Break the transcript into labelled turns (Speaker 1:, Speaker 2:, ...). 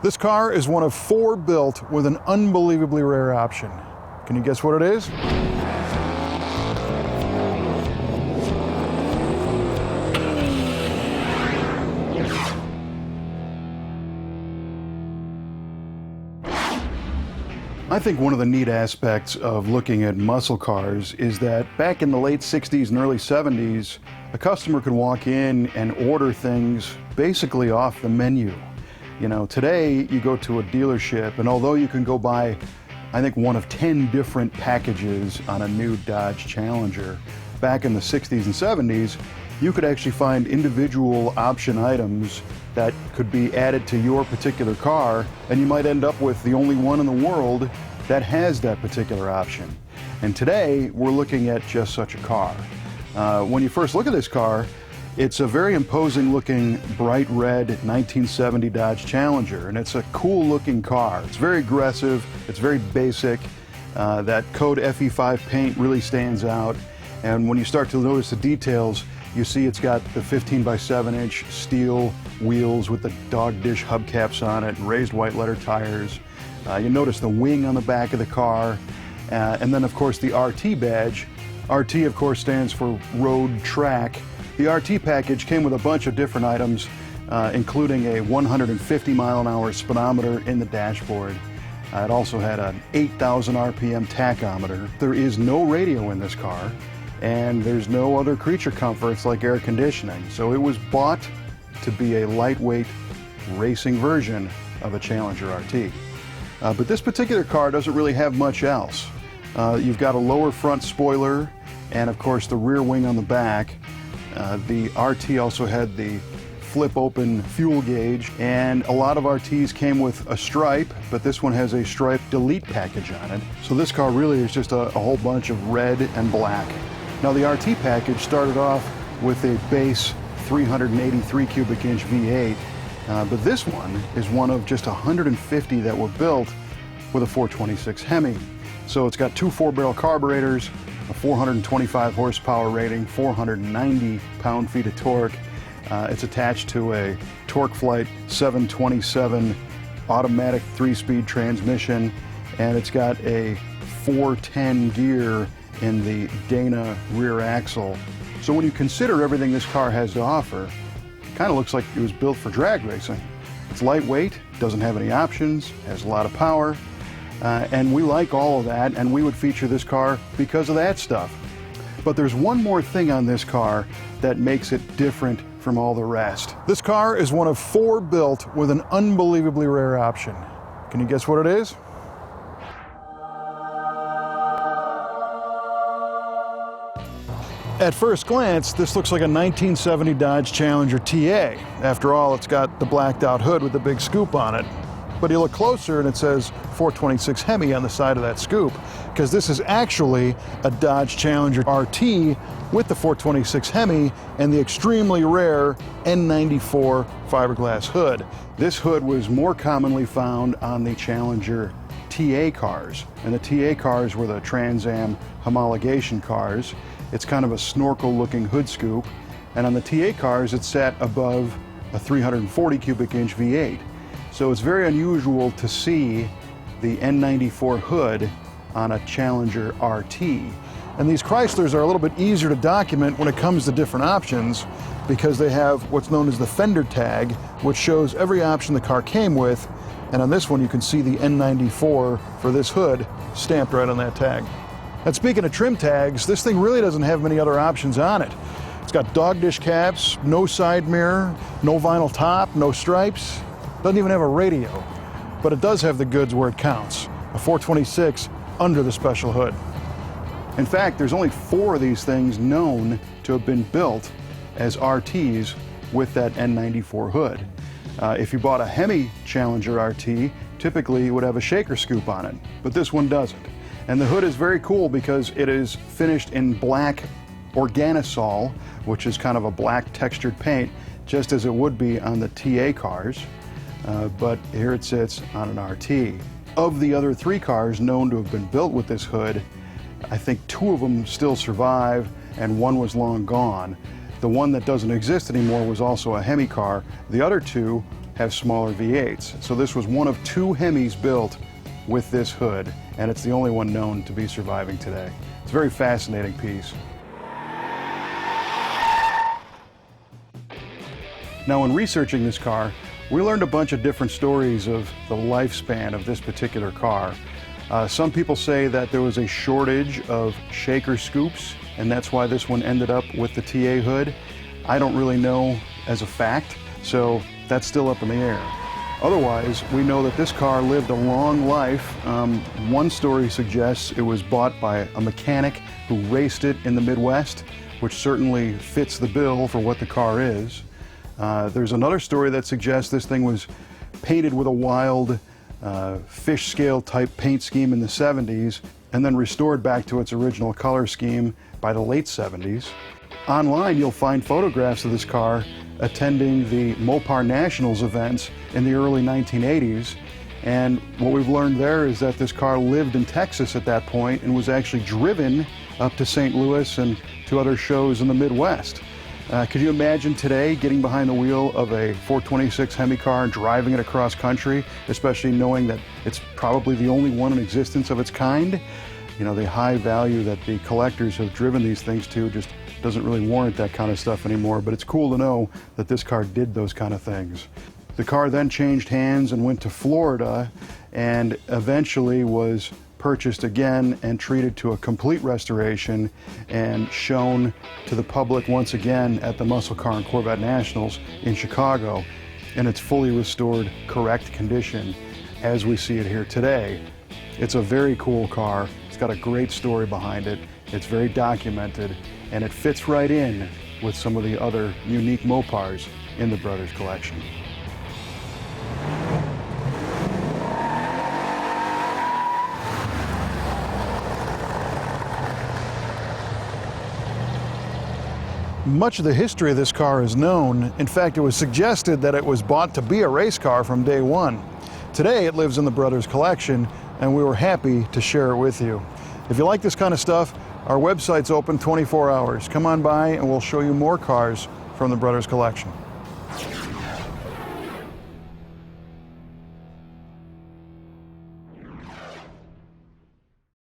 Speaker 1: This car is one of 4 built with an unbelievably rare option. Can you guess what it is? I think one of the neat aspects of looking at muscle cars is that back in the late 60s and early 70s, a customer could walk in and order things basically off the menu. You know, today you go to a dealership, and although you can go buy, I think, one of 10 different packages on a new Dodge Challenger, back in the 60s and 70s, you could actually find individual option items that could be added to your particular car, and you might end up with the only one in the world that has that particular option. And today, we're looking at just such a car. When you first look at this car, it's a very imposing looking bright red 1970 Dodge Challenger, and it's a cool looking car. It's very aggressive, it's very basic. That Code FE5 paint really stands out, and when you start to notice the details, you see it's got the 15x7-inch steel wheels with the dog dish hubcaps on it, and raised white letter tires. You notice the wing on the back of the car, and then of course the RT badge. RT of course stands for Road Track. The RT package came with a bunch of different items, including a 150-mile-an-hour speedometer in the dashboard. It also had an 8,000 RPM tachometer. There is no radio in this car, and there's no other creature comforts like air conditioning. So it was bought to be a lightweight racing version of a Challenger RT. But this particular car doesn't really have much else. You've got a lower front spoiler and of course the rear wing on the back. The RT also had the flip open fuel gauge, and a lot of RTs came with a stripe, but this one has a stripe delete package on it. So this car really is just a whole bunch of red and black. Now the RT package started off with a base 383 cubic inch V8, but this one is one of just 150 that were built with a 426 Hemi. So it's got 2 4-barrel carburetors, a 425 horsepower rating, 490 pound-feet of torque. It's attached to a TorqueFlite 727 automatic 3-speed transmission, and it's got a 410 gear in the Dana rear axle. So when you consider everything this car has to offer, it kind of looks like it was built for drag racing. It's lightweight, doesn't have any options, has a lot of power, and we like all of that, and we would feature this car because of that stuff. But there's one more thing on this car that makes it different from all the rest. This car is one of 4 built with an unbelievably rare option. Can you guess what it is? At first glance, this looks like a 1970 Dodge Challenger TA. After all, it's got the blacked out hood with the big scoop on it. But you look closer and it says 426 Hemi on the side of that scoop, because this is actually a Dodge Challenger RT with the 426 Hemi and the extremely rare N94 fiberglass hood. This hood was more commonly found on the Challenger TA cars, and the TA cars were the Trans Am homologation cars. It's kind of a snorkel-looking hood scoop, and on the TA cars it sat above a 340 cubic inch V8. So it's very unusual to see the N94 hood on a Challenger RT. And these Chryslers are a little bit easier to document when it comes to different options, because they have what's known as the fender tag, which shows every option the car came with, and on this one you can see the N94 for this hood stamped right on that tag. And speaking of trim tags, this thing really doesn't have many other options on it. It's got dog dish caps, no side mirror, no vinyl top, no stripes, doesn't even have a radio. But it does have the goods where it counts, a 426 under the special hood. In fact, there's only 4 of these things known to have been built as RTs with that N94 hood. If you bought a Hemi Challenger RT, typically it would have a shaker scoop on it, but this one doesn't. And the hood is very cool because it is finished in black Organisol, which is kind of a black textured paint, just as it would be on the TA cars. But here it sits on an RT. Of the other 3 cars known to have been built with this hood, I think 2 of them still survive and 1 was long gone. The one that doesn't exist anymore was also a Hemi car. The other 2 have smaller V8s. So this was one of 2 Hemis built with this hood, and it's the only one known to be surviving today. It's a very fascinating piece. Now, in researching this car, we learned a bunch of different stories of the lifespan of this particular car. Some people say that there was a shortage of shaker scoops, and that's why this one ended up with the TA hood. I don't really know as a fact, so that's still up in the air. Otherwise, we know that this car lived a long life. One story suggests it was bought by a mechanic who raced it in the Midwest, which certainly fits the bill for what the car is. There's another story that suggests this thing was painted with a wild fish scale type paint scheme in the 70s and then restored back to its original color scheme by the late 70s. Online, you'll find photographs of this car attending the Mopar Nationals events in the early 1980s. And what we've learned there is that this car lived in Texas at that point and was actually driven up to St. Louis and to other shows in the Midwest. Could you imagine today getting behind the wheel of a 426 Hemi car and driving it across country, especially knowing that it's probably the only one in existence of its kind? You know, the high value that the collectors have driven these things to just doesn't really warrant that kind of stuff anymore, but it's cool to know that this car did those kind of things. The car then changed hands and went to Florida and eventually was purchased again and treated to a complete restoration and shown to the public once again at the Muscle Car and Corvette Nationals in Chicago in its fully restored, correct condition as we see it here today. It's a very cool car. It's got a great story behind it. It's very documented, and it fits right in with some of the other unique Mopars in the Brothers collection. Much of the history of this car is known. In fact, it was suggested that it was bought to be a race car from day one. Today, it lives in the Brothers collection, and we were happy to share it with you. If you like this kind of stuff, our website's open 24 hours. Come on by and we'll show you more cars from the Brothers collection.